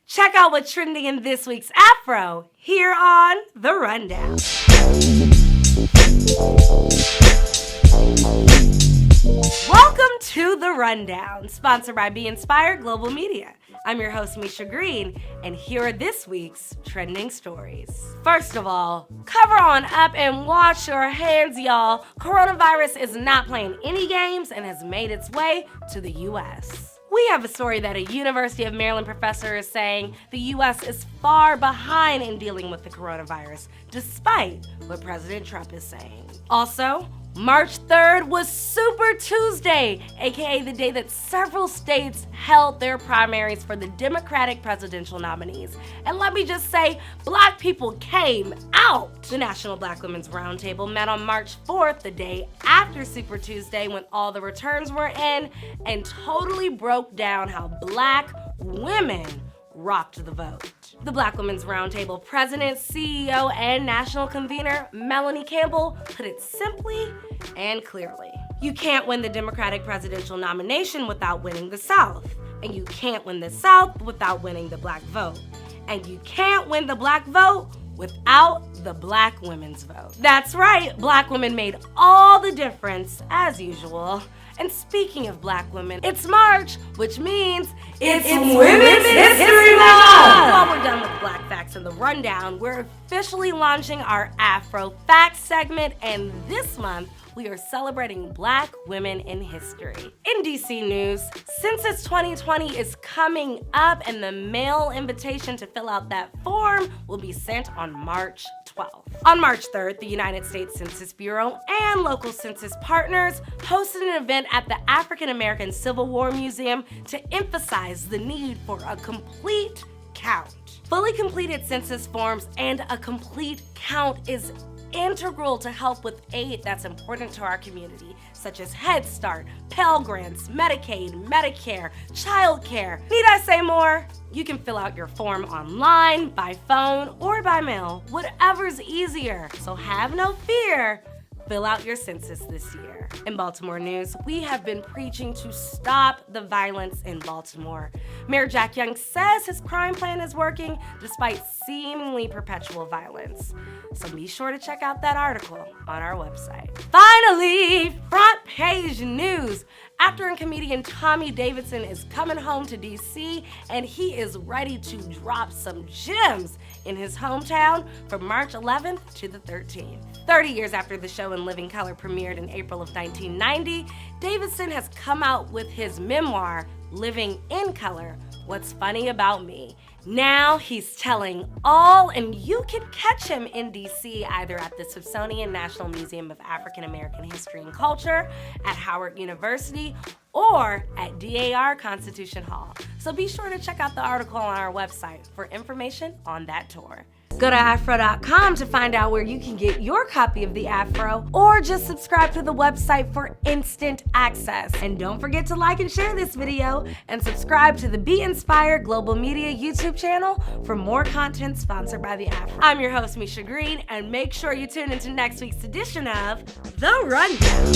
Check out what's trending in this week's Afro here on The Rundown. Welcome to The Rundown, sponsored by Be Inspired Global Media. I'm your host, Micha Green, and here are this week's trending stories. First of all, cover on up and wash your hands, y'all. Coronavirus is not playing any games and has made its way to the U.S. We have a story that a University of Maryland professor is saying the U.S. is far behind in dealing with the coronavirus, despite what President Trump is saying. Also, March 3rd was Super Tuesday, aka the day that several states held their primaries for the Democratic presidential nominees. And let me just say, Black people came out. The National Black Women's Roundtable met on March 4th, the day after Super Tuesday when all the returns were in, and totally broke down how Black women rocked the vote. The Black Women's Roundtable president, CEO, and national convener, Melanie Campbell, put it simply and clearly. You can't win the Democratic presidential nomination without winning the South. And you can't win the South without winning the Black vote. And you can't win the Black vote without the Black women's vote. That's right, Black women made all the difference, as usual. And speaking of Black women, it's March, which means it's Women's History Month! While we're done with Black Facts and the Rundown, we're officially launching our Afro Facts segment, and this month, we are celebrating Black women in history. In DC news, Census 2020 is coming up, and the mail invitation to fill out that form will be sent on March 12th. On March 3rd, the United States Census Bureau and local census partners hosted an event at the African American Civil War Museum to emphasize the need for a complete count. Fully completed census forms and a complete count is integral to help with aid that's important to our community, such as Head Start, Pell Grants, Medicaid, Medicare, childcare. Need I say more? You can fill out your form online, by phone, or by mail, whatever's easier. So have no fear. Fill out your census this year. In Baltimore news, we have been preaching to stop the violence in Baltimore. Mayor Jack Young says his crime plan is working despite seemingly perpetual violence. So be sure to check out that article on our website. Finally, front page news. Actor and comedian Tommy Davidson is coming home to DC, and he is ready to drop some gems in his hometown from March 11th to the 13th. 30 years after the show In Living Color premiered in April of 1990, Davidson has come out with his memoir, Living in Color, What's Funny About Me. Now he's telling all, and you can catch him in DC either at the Smithsonian National Museum of African American History and Culture, at Howard University, or at DAR Constitution Hall. So be sure to check out the article on our website for information on that tour. Go to afro.com to find out where you can get your copy of the Afro, or just subscribe to the website for instant access. And don't forget to like and share this video, and subscribe to the Be Inspired Global Media YouTube channel for more content sponsored by the Afro. I'm your host, Micha Green, and make sure you tune into next week's edition of The Rundown.